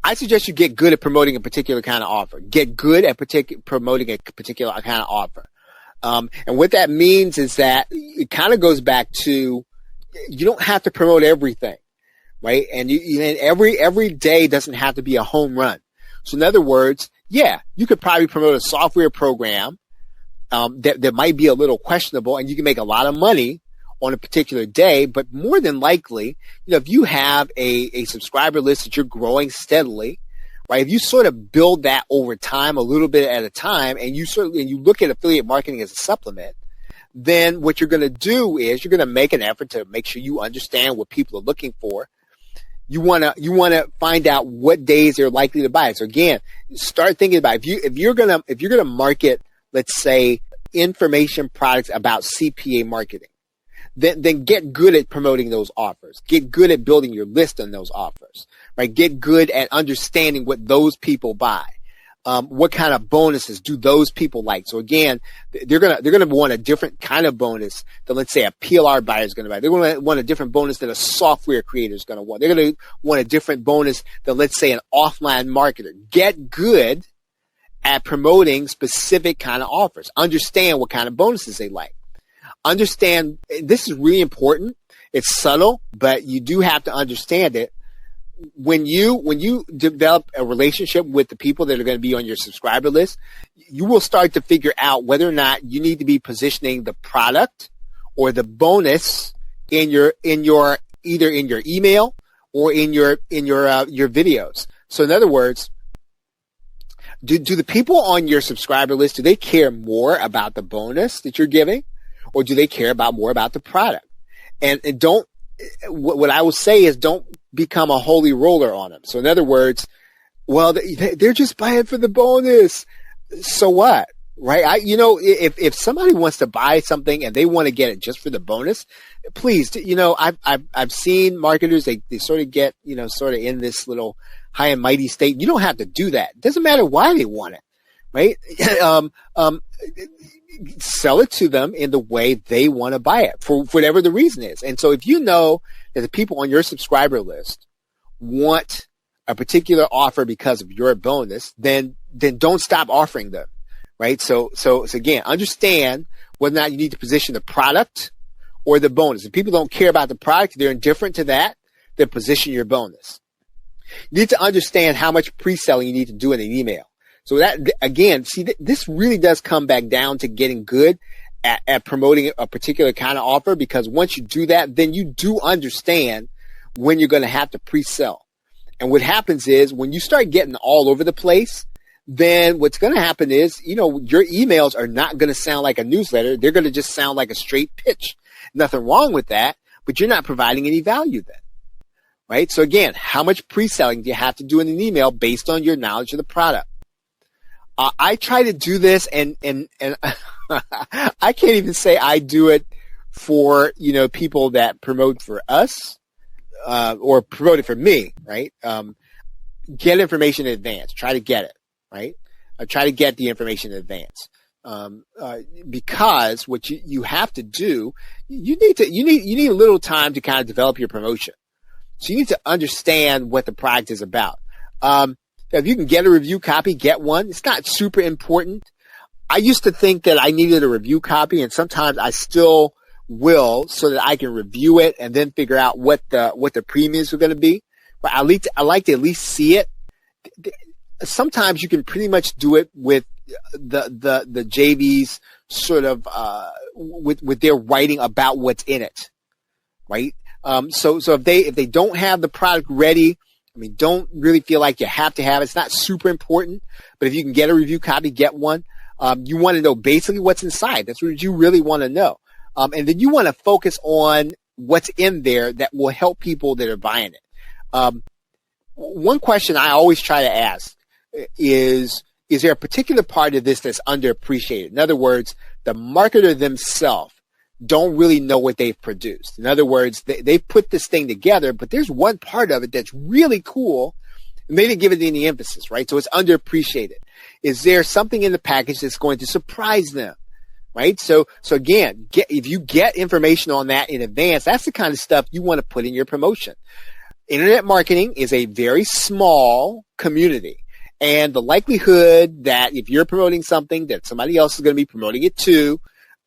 I suggest you get good at promoting a particular kind of offer. Get good at promoting a particular kind of offer. And what that means is that it kind of goes back to, you don't have to promote everything, right? And every day doesn't have to be a home run. So in other words, yeah, you could probably promote a software program that might be a little questionable, and you can make a lot of money on a particular day. But more than likely, if you have a subscriber list that you're growing steadily, right? If you sort of build that over time, a little bit at a time, and you look at affiliate marketing as a supplement, then what you're going to do is you're going to make an effort to make sure you understand what people are looking for. You want to find out what days they're likely to buy. So again, start thinking about if you're going to market, let's say, information products about CPA marketing, then get good at promoting those offers. Get good at building your list on those offers, right? Get good at understanding what those people buy. What kind of bonuses do those people like? So again, they're gonna want a different kind of bonus than, let's say, a PLR buyer is gonna buy. They're gonna want a different bonus than a software creator is gonna want. They're gonna want a different bonus than, let's say, an offline marketer. Get good at promoting specific kind of offers. Understand what kind of bonuses they like. Understand, this is really important. It's subtle, but you do have to understand it. When you develop a relationship with the people that are going to be on your subscriber list, you will start to figure out whether or not you need to be positioning the product or the bonus in your either in your email or in your videos. So in other words, do the people on your subscriber list, do they care more about the bonus that you're giving, or do they care more about the product? And don't, what I will say is, don't become a holy roller on them. So in other words, well, they're just buying for the bonus. So what? Right? If somebody wants to buy something and they want to get it just for the bonus, please, I've seen marketers, they sort of get, sort of in this little high and mighty state. You don't have to do that. It doesn't matter why they want it, right? Sell it to them in the way they want to buy it for whatever the reason is. And so if you know that the people on your subscriber list want a particular offer because of your bonus, then don't stop offering them, right? So again, understand whether or not you need to position the product or the bonus. If people don't care about the product, they're indifferent to that, then position your bonus. You need to understand how much pre-selling you need to do in an email. So that, again, this really does come back down to getting good at promoting a particular kind of offer, because once you do that, then you do understand when you're going to have to pre-sell. And what happens is, when you start getting all over the place, then what's going to happen is, your emails are not going to sound like a newsletter. They're going to just sound like a straight pitch. Nothing wrong with that, but you're not providing any value then, right? So again, how much pre-selling do you have to do in an email based on your knowledge of the product? I try to do this, and I can't even say I do it for, people that promote for us, or promote it for me, right? Get information in advance. Try to get it, right? Try to get the information in advance. Because what you have to do, you need a little time to kind of develop your promotion. So you need to understand what the product is about. If you can get a review copy, get one. It's not super important. I used to think that I needed a review copy, and sometimes I still will, so that I can review it and then figure out what the premiums are going to be. But I like to at least see it. Sometimes you can pretty much do it with the JVs sort of with their writing about what's in it, right? So if they don't have the product ready, don't really feel like you have to have it. It's not super important, but if you can get a review copy, get one. You want to know basically what's inside. That's what you really want to know. And then you want to focus on what's in there that will help people that are buying it. One question I always try to ask is there a particular part of this that's underappreciated? In other words, the marketer themselves don't really know what they've produced. In other words, they've put this thing together, but there's one part of it that's really cool, and they didn't give it any emphasis, right? So it's underappreciated. Is there something in the package that's going to surprise them, right? So again, if you get information on that in advance, that's the kind of stuff you want to put in your promotion. internet marketing is a very small community. And the likelihood that if you're promoting something that somebody else is going to be promoting it too,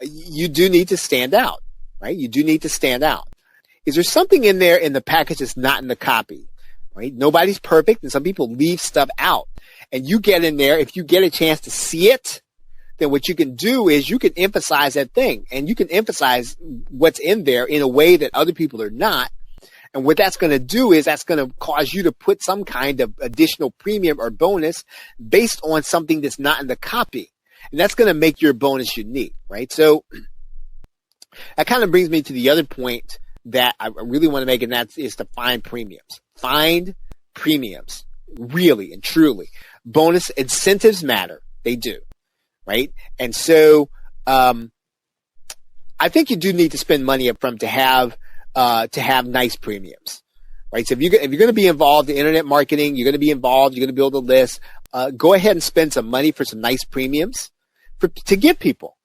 you do need to stand out, right? You do need to stand out. Is there something in there in the package that's not in the copy, right? Nobody's perfect, and some people leave stuff out. And you get in there, if you get a chance to see it, then what you can do is you can emphasize that thing, and you can emphasize what's in there in a way that other people are not. And what that's going to do is that's going to cause you to put some kind of additional premium or bonus based on something that's not in the copy. And that's going to make your bonus unique, right? So that kind of brings me to the other point that I really want to make, and that is to find premiums. Find premiums, really and truly. Bonus incentives matter. They do, right? And so I think you do need to spend money up front to have nice premiums, right? So if you're going to be involved in internet marketing, you're going to be involved, you're going to build a list, go ahead and spend some money for some nice premiums to give people,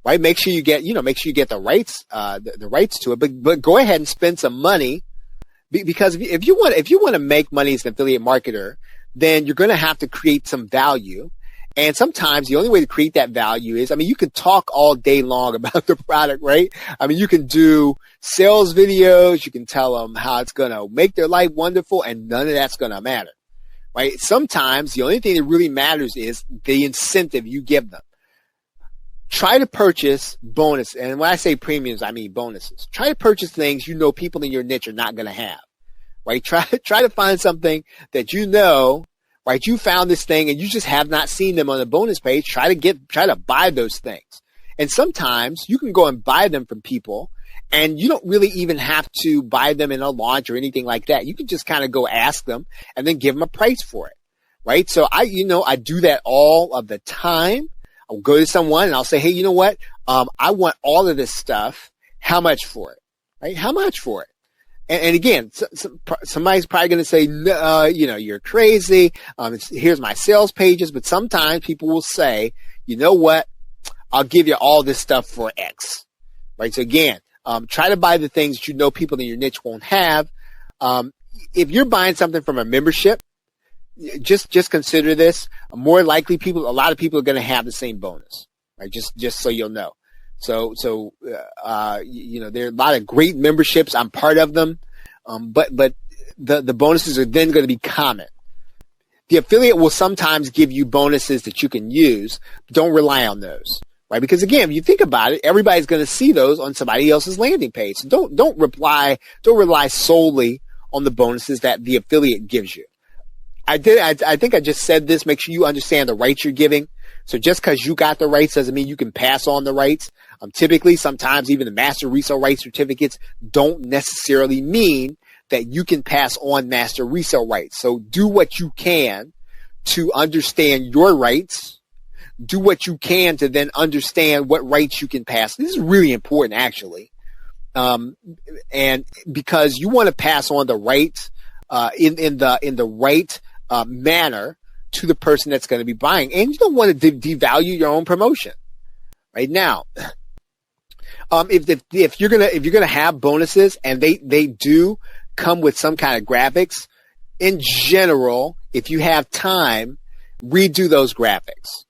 right? Make sure you get the rights, the rights to it, but go ahead and spend some money because if you want to make money as an affiliate marketer, then you're going to have to create some value. And sometimes the only way to create that value is, you can talk all day long about the product, right? You can do sales videos. You can tell them how it's going to make their life wonderful, and none of that's going to matter, right? Sometimes the only thing that really matters is the incentive you give them. Try to purchase bonus. And when I say premiums, I mean bonuses. Try to purchase things people in your niche are not going to have, right? Try to find something that right, you found this thing and you just have not seen them on the bonus page. Try to buy those things. And sometimes you can go and buy them from people, and you don't really even have to buy them in a launch or anything like that. You can just kind of go ask them and then give them a price for it, right? So I do that all of the time. I'll go to someone and I'll say, hey, you know what? I want all of this stuff. How much for it, right? How much for it? And again, somebody's probably going to say, no, you're crazy. Here's my sales pages. But sometimes people will say, you know what? I'll give you all this stuff for X, right? So again, try to buy the things that people in your niche won't have. If you're buying something from a membership, just consider this. More likely a lot of people are going to have the same bonus, right? Just so you'll know. So there are a lot of great memberships. I'm part of them. But the bonuses are then going to be common. The affiliate will sometimes give you bonuses that you can use. Don't rely on those, right? Because again, if you think about it, everybody's going to see those on somebody else's landing page. So don't rely solely on the bonuses that the affiliate gives you. I think I just said this. Make sure you understand the rights you're giving. So just because you got the rights doesn't mean you can pass on the rights. Typically, sometimes even the master resale rights certificates don't necessarily mean that you can pass on master resale rights. So do what you can to understand your rights. Do what you can to then understand what rights you can pass. This is really important, actually. And because you want to pass on the rights in the right manner to the person that's going to be buying, and you don't want to devalue your own promotion. Right now, if you're gonna have bonuses and they do come with some kind of graphics, in general, if you have time, redo those graphics.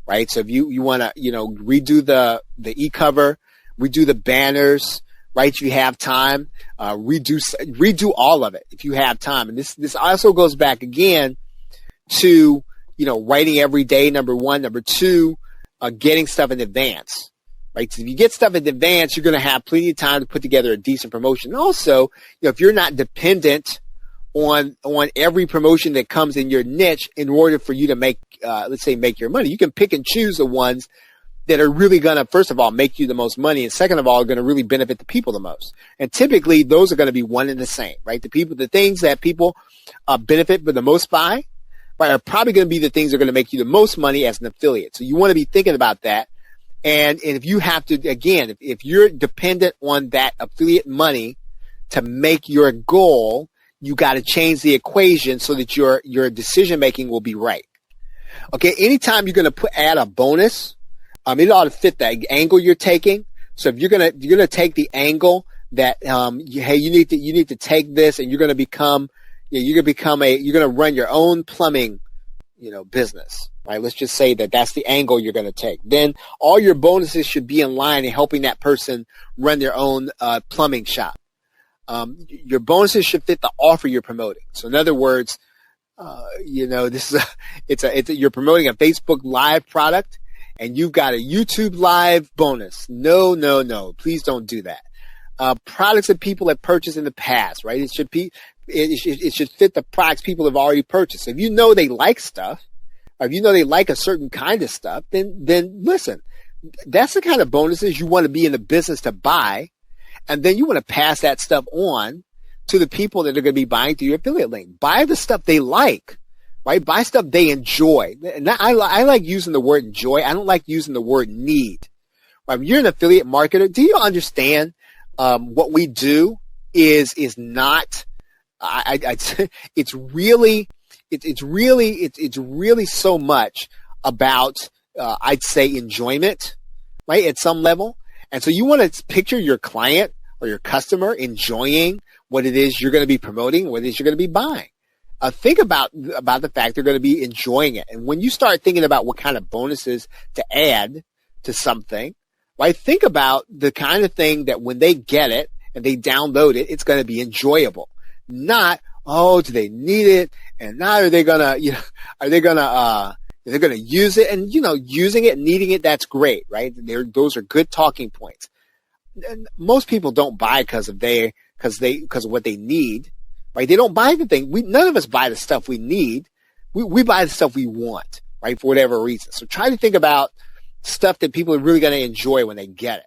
Right, so if you want to redo the e-cover, redo the banners. Right, if you have time, redo all of it if you have time. And this also goes back again to, writing every day, number one. Number two, getting stuff in advance, right? So if you get stuff in advance, you're going to have plenty of time to put together a decent promotion. And also, if you're not dependent on every promotion that comes in your niche in order for you to make your money, you can pick and choose the ones that are really going to, first of all, make you the most money, and second of all, are going to really benefit the people the most. And typically, those are going to be one and the same, right? The things that people benefit the most by, right, are probably going to be the things that are going to make you the most money as an affiliate. So you want to be thinking about that. And if you have to, again, if you're dependent on that affiliate money to make your goal, you got to change the equation so that your decision making will be right. Okay, anytime you're going to add a bonus, it ought to fit the angle you're taking. So if you're gonna take the angle that, hey, you need to take this and you're going to run your own plumbing, business, right? Let's just say that that's the angle you're going to take. Then all your bonuses should be in line in helping that person run their own, plumbing shop. Your bonuses should fit the offer you're promoting. So in other words, this is you're promoting a Facebook Live product and you've got a YouTube Live bonus. No, please don't do that. Products that people have purchased in the past, right? It should fit the products people have already purchased. So if you know they like stuff, or if you know they like a certain kind of stuff, then listen, that's the kind of bonuses you want to be in the business to buy. And then you want to pass that stuff on to the people that are going to be buying through your affiliate link. Buy the stuff they like, right? Buy stuff they enjoy. And I like using the word enjoy. I don't like using the word need. Right? You're an affiliate marketer. Do you understand what we do is not? It's really so much about I'd say enjoyment, right? At some level. And so you want to picture your client or your customer enjoying what it is you're going to be promoting, what it is you're going to be buying. Think about the fact they're going to be enjoying it. And when you start thinking about what kind of bonuses to add to something, right, think about the kind of thing that when they get it and they download it, it's going to be enjoyable. Not, oh, do they need it? And now they're going to use it, and using it, needing it, that's great, right? Those are good talking points. And most people don't buy because of what they need, right? They don't buy the thing. None of us buy the stuff we need. We buy the stuff we want, right? For whatever reason. So try to think about stuff that people are really going to enjoy when they get it.